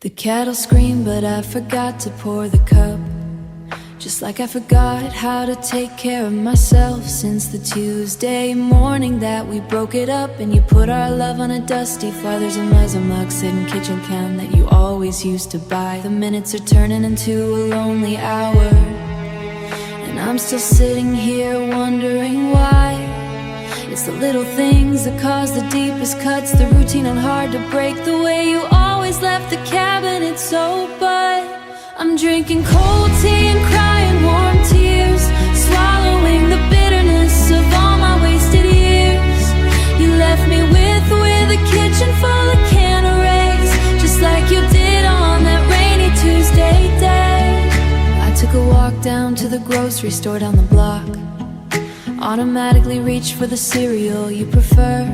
The kettle screamed, but I forgot to pour the cup. Just like I forgot how to take care of myself since the Tuesday morning that we broke it up. And you put our love on a dusty Father's and Mother's mug sitting kitchen can that you always used to buy. The minutes are turning into a lonely hour, and I'm still sitting here wondering why. It's the little things that cause the deepest cuts, the routine and hard to break, the way you always left the cabinet so. But I'm drinking cold tea and crying warm tears, swallowing the bitterness of all my wasted years. You left me with a kitchen full of can of rays, just like you did on that rainy Tuesday day. I took a walk down to the grocery store down the block, automatically reached for the cereal you prefer.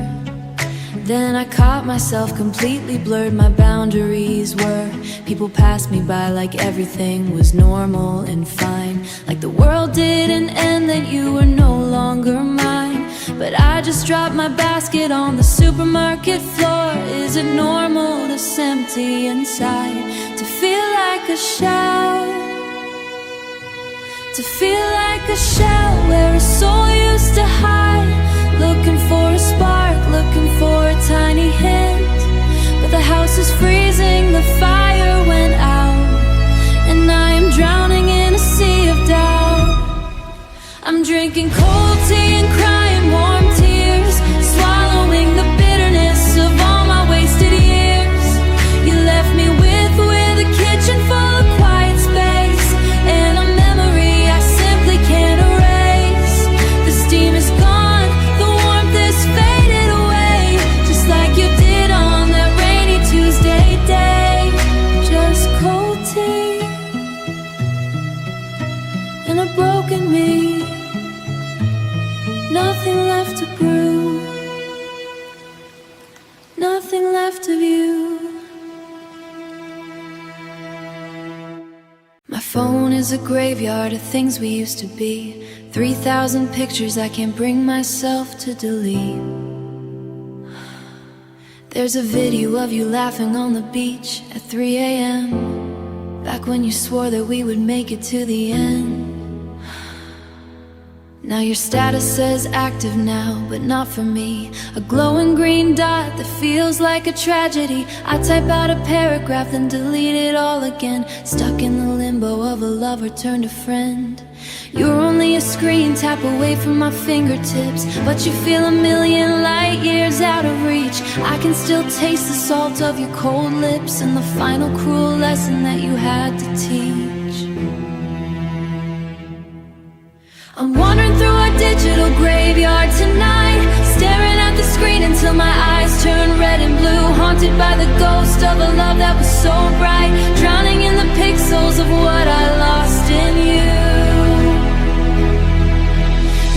Then I caught myself completely blurred. My boundaries were, people passed me by like everything was normal and fine, like the world didn't end, that you were no longer mine. But I just dropped my basket on the supermarket floor. Is it normal this empty inside, to feel like a shell? To feel like a shell where a soul used to hide, looking for a spark, looking for a tiny hint. But the house is freezing, the fire went out, and I am drowning in a sea of doubt. I'm drinking cold tea and crying warm tears, swallowing the bitterness of all my wasted years. You left me with a kitchen full of quiet space, and a memory I simply can't erase. The steam is gone, the warmth is faded away, just like you did on that rainy Tuesday day. Just cold tea and a broken me, nothing left to brew, nothing left of you. My phone is a graveyard of things we used to be, 3,000 pictures I can't bring myself to delete. There's a video of you laughing on the beach at 3 a.m., back when you swore that we would make it to the end. Now your status says active now, but not for me. A glowing green dot that feels like a tragedy. I type out a paragraph then delete it all again, stuck in the limbo of a lover turned a friend. You're only a screen tap away from my fingertips, but you feel a million light years out of reach. I can still taste the salt of your cold lips and the final cruel lesson that you had to teach. I'm wandering through a digital graveyard tonight, staring at the screen until my eyes turn red and blue, haunted by the ghost of a love that was so bright, drowning in the pixels of what I lost in you.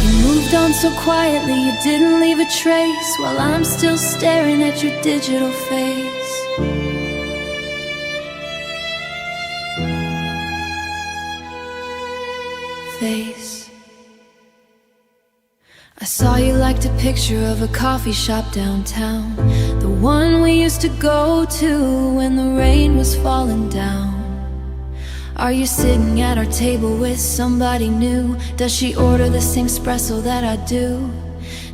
You moved on so quietly, you didn't leave a trace, while I'm still staring at your digital face. I saw you liked a picture of a coffee shop downtown, the one we used to go to when the rain was falling down. Are you sitting at our table with somebody new? Does she order the same espresso that I do?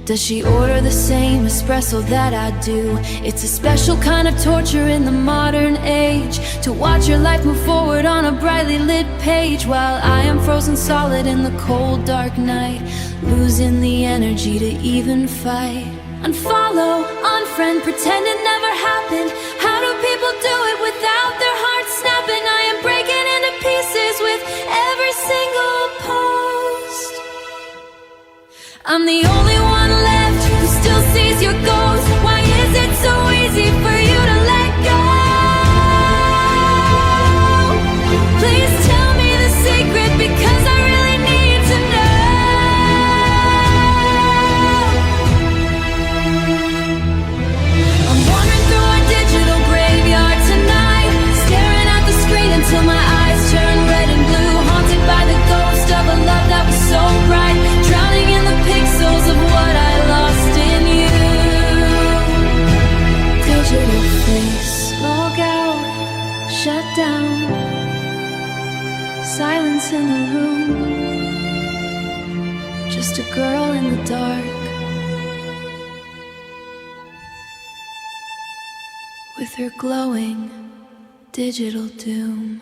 Does she order the same espresso that I do? It's a special kind of torture in the modern age, to watch your life move forward on a brightly lit page, while I am frozen solid in the cold dark night, losing the energy to even fight. Unfollow, unfriend, pretend it never happened. How do people do it without their hearts snapping? I am breaking into pieces with every single post. I'm the only one left who still sees your ghost. Why is it so easy for you to let go? Please tell me the secret, because I really need to know. I'm wandering through our digital shut down. Silence in the room. Just a girl in the dark with her glowing digital doom.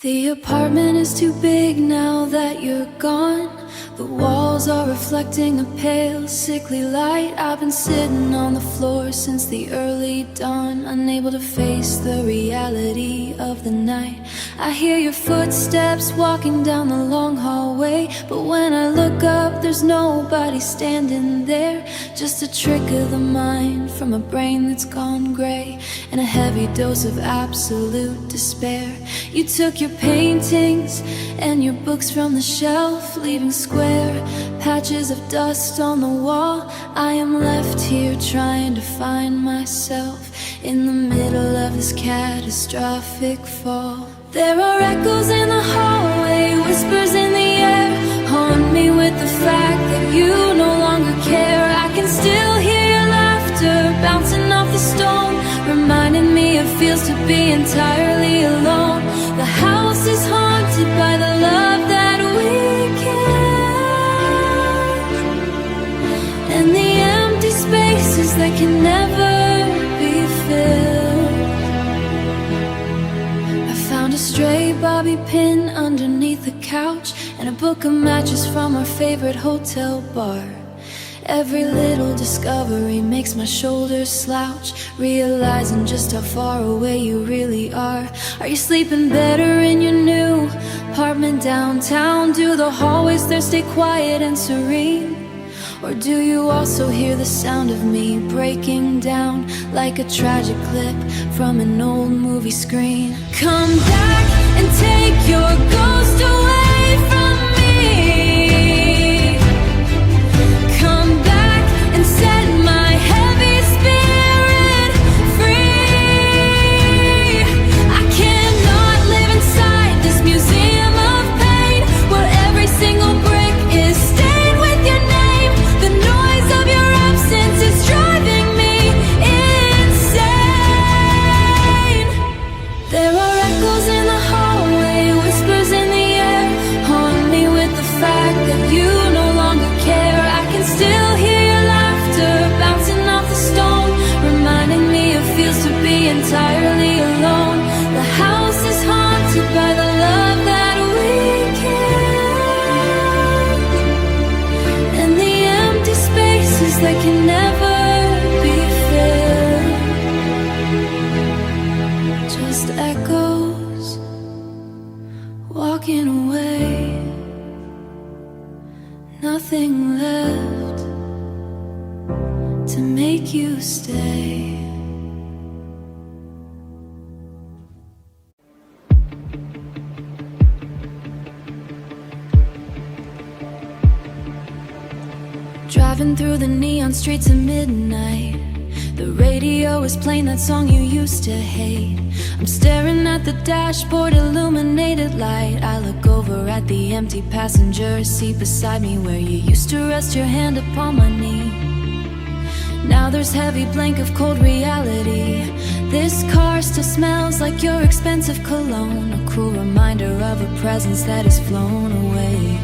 The apartment is too big now that you're gone. The walls are reflecting a pale, sickly light. I've been sitting on the floor since the early dawn, unable to face the reality of the night. I hear your footsteps walking down the long hallway, but when I look up, there's nobody standing there. Just a trick of the mind from a brain that's gone gray, and a heavy dose of absolute despair. You took your paintings and your books from the shelf, leaving square patches of dust on the wall. I am left here trying to find myself in the middle of this catastrophic fall. There are echoes in the hallway, whispers in the air, haunt me with the fact that you no longer care. I can still hear your laughter bouncing off the stone, reminding me it feels to be entirely alone. The house is haunted by the love that we kept, and the empty spaces that can never be filled. I found a stray bobby pin underneath the couch, and a book of matches from our favorite hotel bar. Every little discovery makes my shoulders slouch, realizing just how far away you really are. Are you sleeping better in your new apartment downtown? Do the hallways there stay quiet and serene? Or do you also hear the sound of me breaking down like a tragic clip from an old movie screen? Come back and take your ghost away from me. Come back and set my heavy spirit free. I cannot live inside this museum of pain, where every single brick is stained with your name. The noise of your absence is driving me insane. There are echoes in the hallway, whispers in the air, haunt me with the fact that you no longer care. I can still hear your laughter bouncing off the stone, reminding me it feels to be entirely alone. The house is haunted by the love that we kept, and the empty spaces that can never be filled. Just echoes walking away, nothing left to make you stay. Driving through the neon streets at midnight, the radio is playing that song you used to hate. I'm staring at the dashboard, illuminated light. I look over at the empty passenger seat beside me, where you used to rest your hand upon my knee. Now there's heavy blank of cold reality. This car still smells like your expensive cologne, a cruel reminder of a presence that has flown away.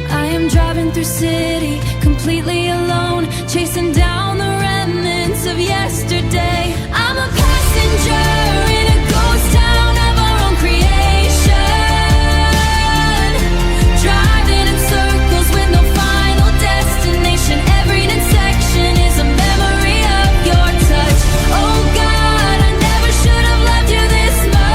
I am driving through city, completely alone, chasing down the remnants of yesterday. I'm a passenger in a ghost town of our own creation, driving in circles with no final destination. Every intersection is a memory of your touch. Oh God, I never should have loved you this much.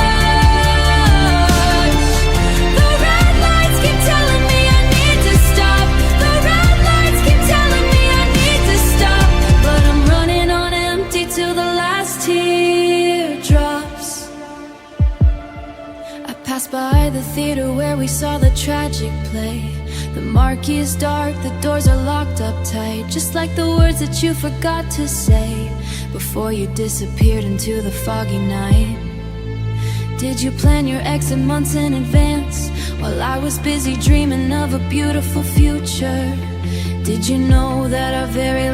The red lights keep telling me I need to stop. The red lights keep telling me I need to stop. But I'm running on empty till the last teardrops. I passed by the theater where we saw the tragic play. The marquee is dark, the doors are locked up tight, just like the words that you forgot to say before you disappeared into the foggy night. Did you plan your exit months in advance, while I was busy dreaming of a beautiful future? Did you know that our very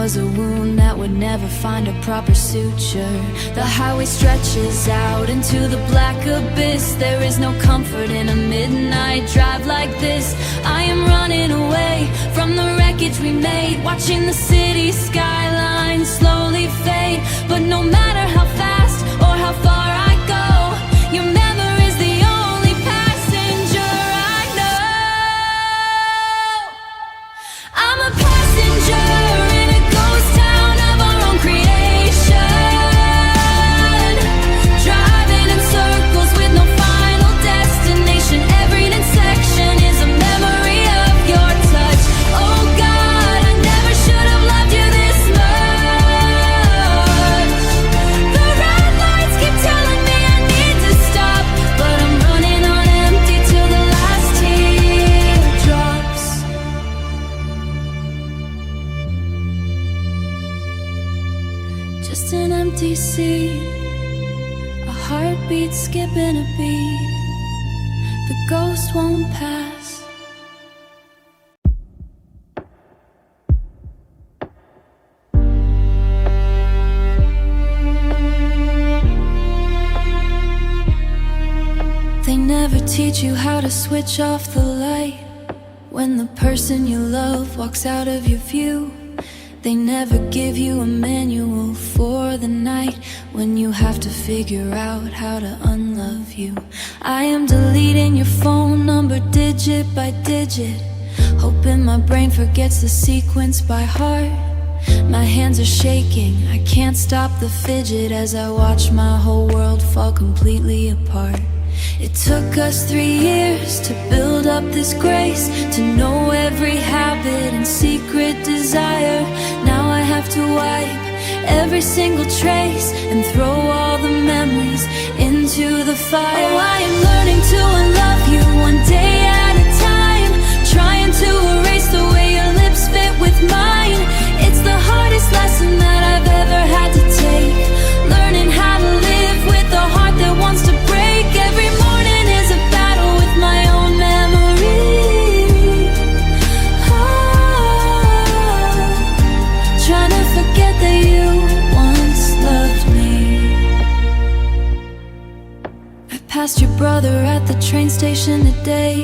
was a wound that would never find a proper suture. The highway stretches out into the black abyss. There is no comfort in a midnight drive like this. I am running away from the wreckage we made, watching the city skyline slowly fade. But no matter how fast or how far I go, your memory's the only passenger I know. I'm a passenger in a ghost town of our own creation, driving in circles with no final destination. Every intersection is a memory of your touch. Oh God, I never should have loved you this much. The red lights keep telling me I need to stop, but I'm running on empty till the last tear drops. Just an empty seat, a heartbeat skipping a beat. The ghost won't pass. They never teach you how to switch off the light when the person you love walks out of your view. They never give you a manual for the night when you have to figure out how to unlove you. I am deleting your phone number digit by digit, hoping my brain forgets the sequence by heart. My hands are shaking, I can't stop the fidget as I watch my whole world fall completely apart. It took us 3 years to build up this grace, to know every habit and secret desire. Now I have to wipe every single trace and throw all the memories into the fire. Oh, I am learning to unlove you one day at a time, trying to erase the way your lips fit with mine. It's the hardest lesson that I've ever had to take, learning how to live with a heart that wants to break. Every morning is a battle with my own memory. Oh, trying to forget that you once loved me. I passed your brother at the train station today.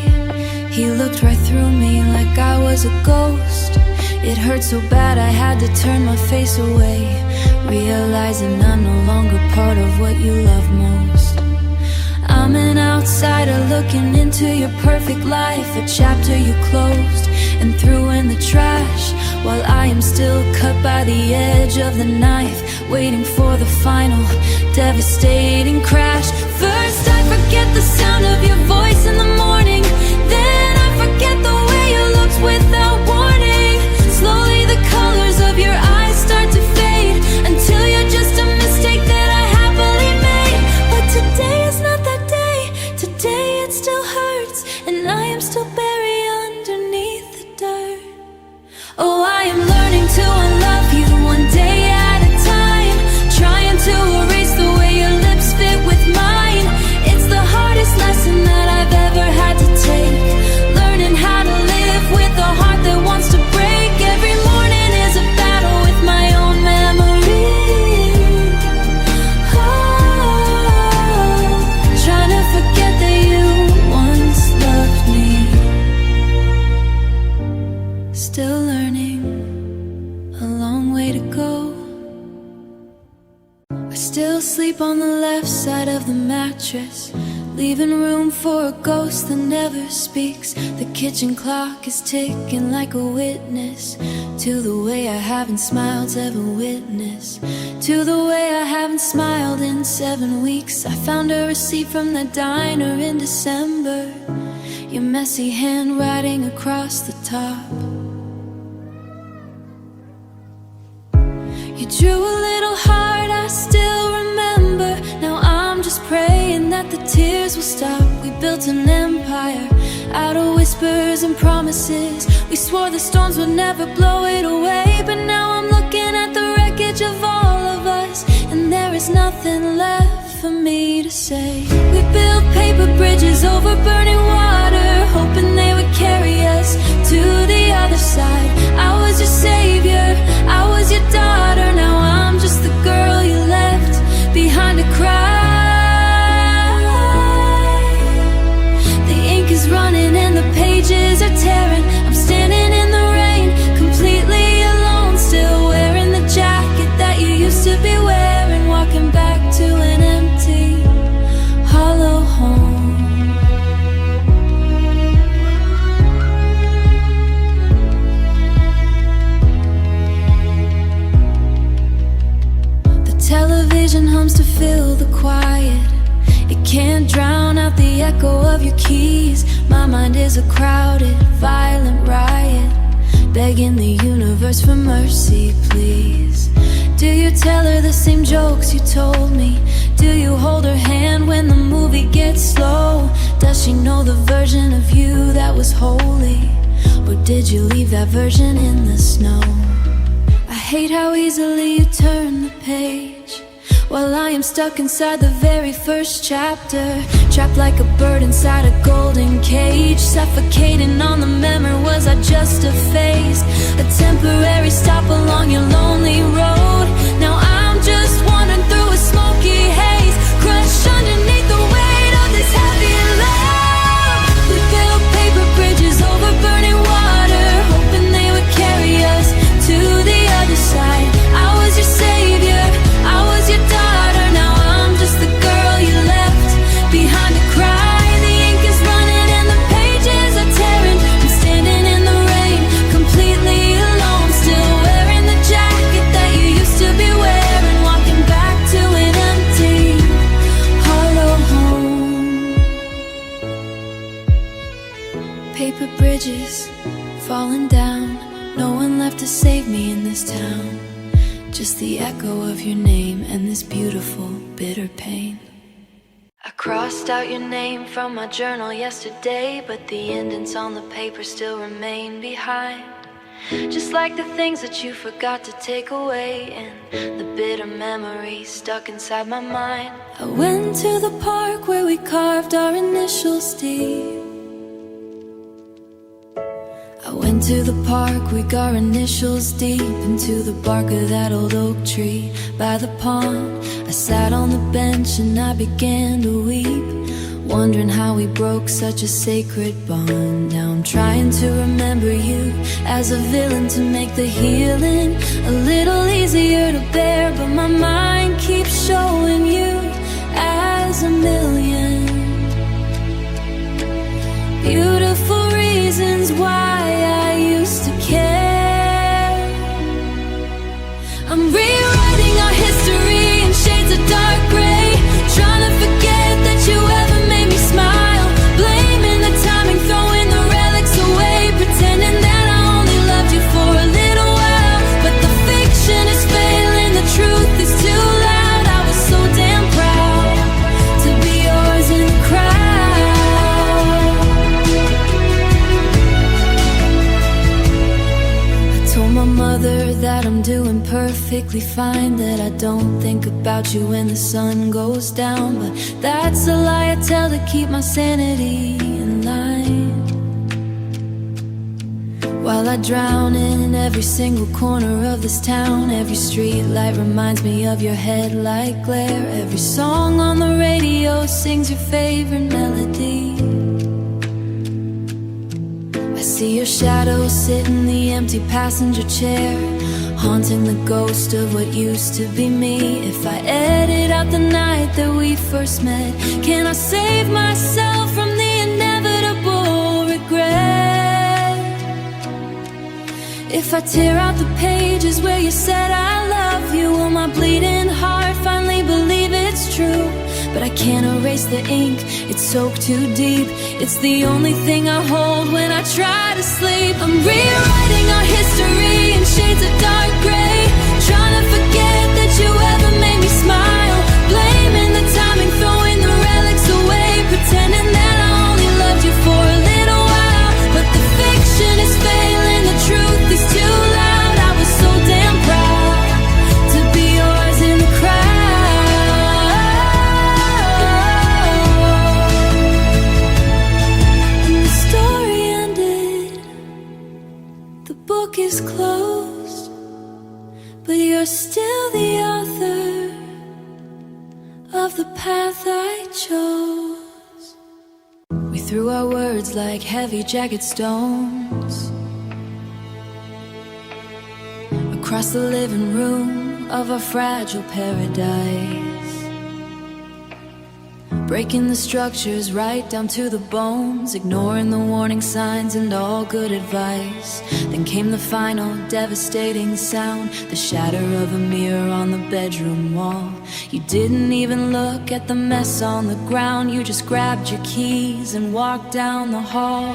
He looked right through me like I was a ghost. It hurt so bad I had to turn my face away, realizing I'm no longer part of what you love most. I'm an outsider looking into your perfect life, a chapter you closed and threw in the trash, while I am still cut by the edge of the knife, waiting for the final devastating crash. First I forget the sound of your voice in the morning, then I forget the way you looked without warning. Slowly the colors of your eyes start to fade, until you're just a mistake that I happily made. But today is not that day, today it still hurts, and I am still buried underneath the dirt. Oh, I am learning to unlove you one day at a time, trying to erase the way your lips fit with mine. It's the hardest lesson that I've ever had to take, learning how to live with a heart that wants to break. Every morning is a battle with my own memory. Oh, trying to forget that you once loved me. Still learning, a long way to go. I still sleep on the left side of the mattress, leaving room for a ghost that never speaks. The kitchen clock is ticking like a witness to the way I haven't smiled to ever witness, to the way I haven't smiled in 7 weeks. I found a receipt from the diner in December, your messy handwriting across the top. You drew a little heart, I still remember. Now I'm just praying that the tears will stop. We built an empire out of whispers and promises. We swore the storms would never blow it away, but now I'm looking at the wreckage of all of us, and there is nothing left for me to say. We built paper bridges over burning water, hoping they would carry us to the other side. I was your savior, I was your comes to fill the quiet. It can't drown out the echo of your keys. My mind is a crowded, violent riot, begging the universe for mercy, please. Do you tell her the same jokes you told me? Do you hold her hand when the movie gets slow? Does she know the version of you that was holy? Or did you leave that version in the snow? I hate how easily you turn the page, while I am stuck inside the very first chapter, trapped like a bird inside a golden cage, suffocating on the memory. Was I just a phase, a temporary stop along your lonely road? Now I'm just wandering through a smoky haze, crushed underneath the weight of this heavy load. We built paper bridges over burning water, hoping they would carry us to the other side. I was your savior, I was your daughter. Now I'm just the girl you left behind to cry. The ink is running and the pages are tearing. I'm standing in the rain, completely alone, still wearing the jacket that you used to be wearing, walking back to an empty, hollow home. Paper bridges falling down, no one left to save me in this town. Just the echo of your name and this beautiful, bitter pain. I crossed out your name from my journal yesterday, but the indents on the paper still remain behind. Just like the things that you forgot to take away, and the bitter memories stuck inside my mind. I went to the park where we carved our initials deep. I went to the park, we got our initials deep into the bark of that old oak tree by the pond. I sat on the bench and I began to weep, wondering how we broke such a sacred bond. Now I'm trying to remember you as a villain to make the healing a little easier to bear, but my mind keeps showing you as a million beautiful reasons why I used to care. I'm rewriting our history in shades of dark gray, trying to forget that you ever made me smile, blaming the timing, throwing the relics away, pretending that I only loved you for a little while. But the fiction is failing, the truth is too loud. I was so damn proud to be yours in the crowd. Told my mother that I'm doing perfectly fine, that I don't think about you when the sun goes down, but that's a lie I tell to keep my sanity in line. While I drown in every single corner of this town, every street light reminds me of your headlight glare, every song on the radio sings your favorite melody. I see your shadow sit in the empty passenger chair, haunting the ghost of what used to be me. If I edit out the night that we first met, can I save myself from the inevitable regret? If I tear out the pages where you said I love you, will my bleeding heart finally believe it's true? But I can't erase the ink, it's soaked too deep. It's the only thing I hold when I try to sleep. I'm rewriting our history in shades of dark gray, trying to forget that you ever made me smile, blaming the timing, throwing the relics away, pretending that I only loved you for a little while. But the fiction is failing, the truth is too loud. I was so damn proud to be yours in the crowd. Book is closed, but you're still the author of the path I chose. We threw our words like heavy jagged stones across the living room of our fragile paradise. breaking the structures right down to the bones, ignoring the warning signs and all good advice. Then came the final devastating sound, the shatter of a mirror on the bedroom wall. You didn't even look at the mess on the ground, you just grabbed your keys and walked down the hall.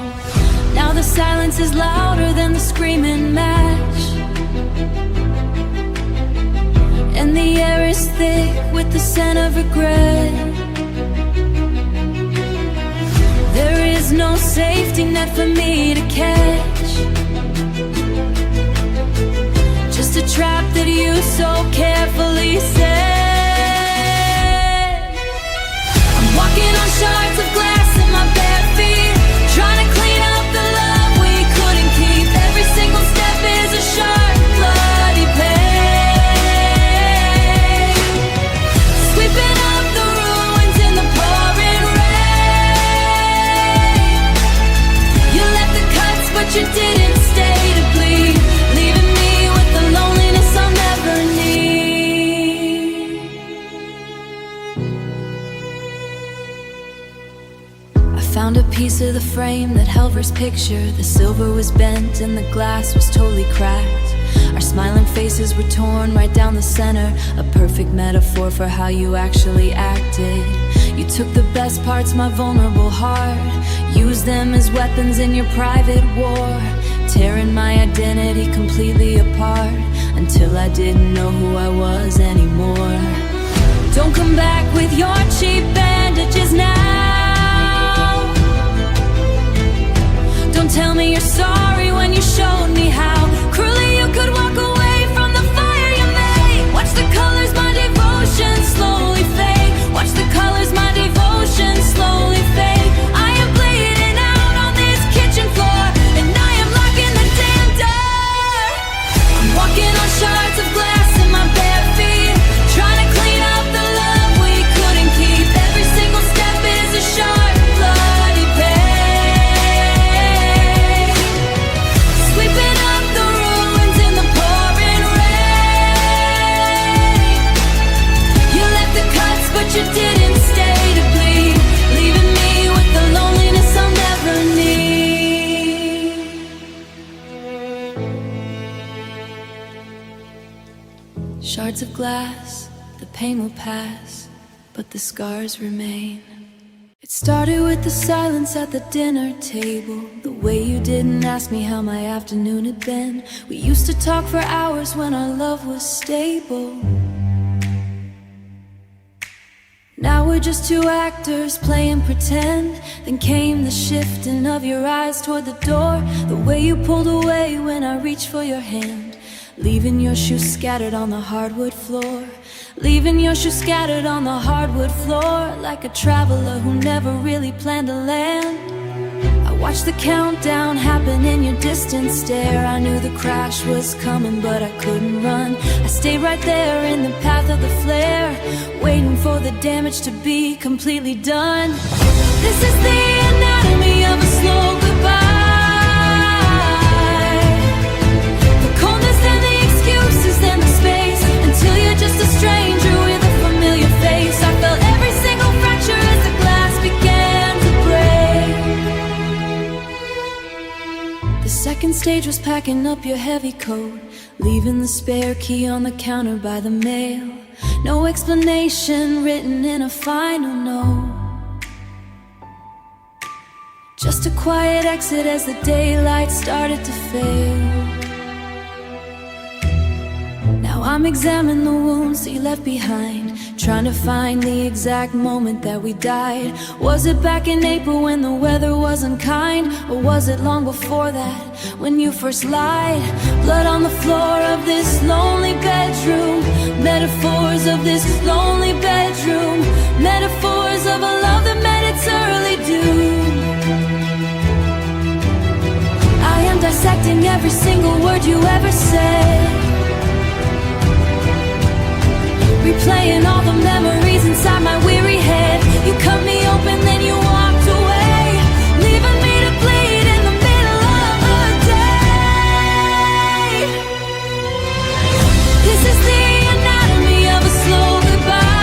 Now the silence is louder than the screaming match, and the air is thick with the scent of regret. There is no safety net for me to catch, just a trap that you so carefully set. I'm walking on shards of glass in my bare feet, trying to clean up the love we couldn't keep. Every single step is a sharp, bloody pain, sweeping up the ruins in the pouring rain. You left the cuts, but you didn't stay to bleed, leaving me with the loneliness I'll never need. I found a piece of the frame that held Ver's picture. The silver was bent and the glass was totally cracked. Our smiling faces were torn right down the center, a perfect metaphor for how you actually acted. You took the best parts, my vulnerable heart, used them as weapons in your private war, tearing my identity completely apart until I didn't know who I was anymore. Don't come back with your cheap bandages now. Don't tell me you're sorry when you showed me how cruelly you could walk away from the fire you made. Watch the colors, my devotion slowly fade. Watch the colors, my devotion slowly fade. I am bleeding out on this kitchen floor, and I am locking the damn door. I'm walking on shards of glass in my bare feet, trying to clean up the love we couldn't keep. Every single step is a sharp, bloody pain, sweeping up the ruins in the pouring rain. You left the cuts, but you didn't stay to bleed, leaving me with the loneliness I'll never need. Shards of glass, the pain will pass, but the scars remain. It started with the silence at the dinner table, the way you didn't ask me how my afternoon had been. We used to talk for hours when our love was stable. Now we're just two actors playing pretend. Then came the shifting of your eyes toward the door, the way you pulled away when I reached for your hand, leaving your shoes scattered on the hardwood floor. Leaving your shoes scattered on the hardwood floor, like a traveler who never really planned to land. I watched the countdown happen in your distant stare. I knew the crash was coming, but I couldn't run. I stayed right there in the path of the flare, waiting for the damage to be completely done. This is the anatomy of a slow goodbye, the coldness and the excuses and the space, until you're just a stranger with a familiar face. I felt every single fracture as the glass began to break. The second stage was packing up your heavy coat, leaving the spare key on the counter by the mail. No explanation written in a final note, just a quiet exit as the daylight started to fade. Now I'm examining the wounds that you left behind, trying to find the exact moment that we died. Was it back in April when the weather was unkind, or was it long before that when you first lied? Blood on the floor of this lonely bedroom, metaphors of this lonely bedroom, metaphors of a love that met its early doom. I am dissecting every single word you ever said, replaying all the memories inside my weary head. You cut me open, then you walked away, leaving me to bleed in the middle of a day. This is the anatomy of a slow goodbye,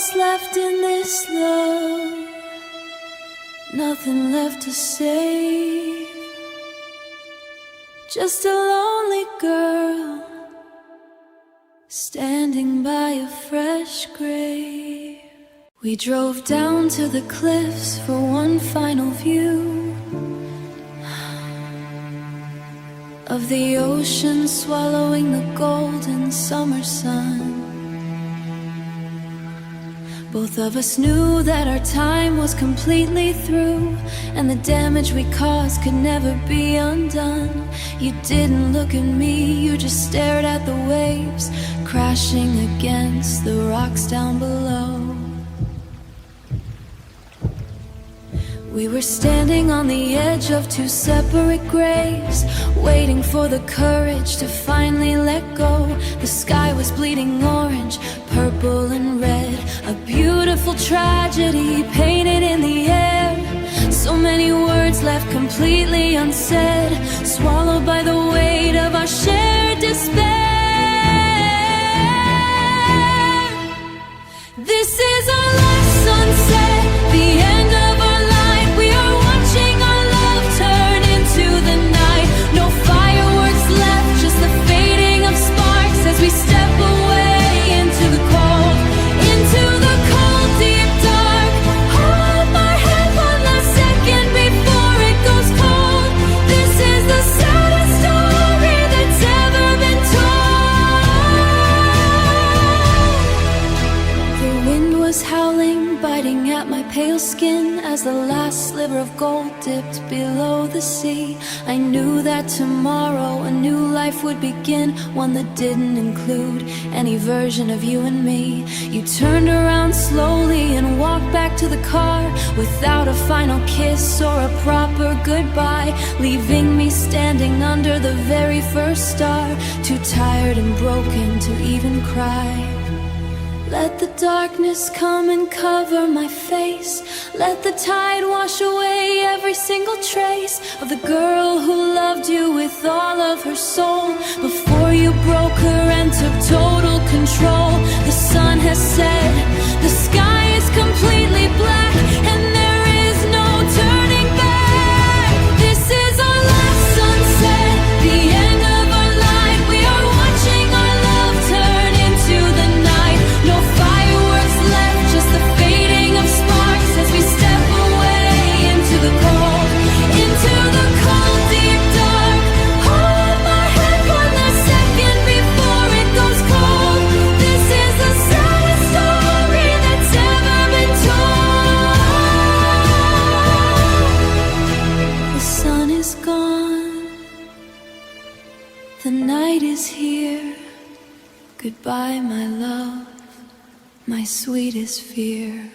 what's left in this love, nothing left to save. Just a lonely girl standing by a fresh grave. We drove down to the cliffs for one final view of the ocean swallowing the golden summer sun. Both of us knew that our time was completely through, and the damage we caused could never be undone. You didn't look at me, you just stared at the waves crashing against the rocks down below. We were standing on the edge of two separate graves, waiting for the courage to finally let go. The sky was bleeding orange, purple and red, a beautiful tragedy painted in the air. So many words left completely unsaid, swallowed by the weight of our shared despair. This is our last sunset, the end of our life. We are watching our love turn into the night. No fireworks left, just the fading of sparks as we step away into the cold, deep dark. Hold my hand one last second before it goes cold. This is the saddest story that's ever been told. The wind was howling, biting at my pale skin as the last sliver of gold dipped below the sea. I knew that tomorrow a new life would begin, one that didn't include any version of you and me. You turned around slowly and walked back to the car without a final kiss or a proper goodbye, leaving me standing under the very first star, too tired and broken to even cry. Let the darkness come and cover my face. Let the tide wash away every single trace of the girl who loved you with all of her soul before you broke her and took total control. The sun has set, the sky is completely black, and there is no turning back. This is our last sunset, the end of our life. We are watching our love turn into the night. No fireworks left, just the fading of sparks as we step away into the cold, deep dark. Hold my hand one last second before it goes cold. This is the saddest story that's ever been told. The sun is gone, the night is here. Goodbye, my love, my sweetest fear.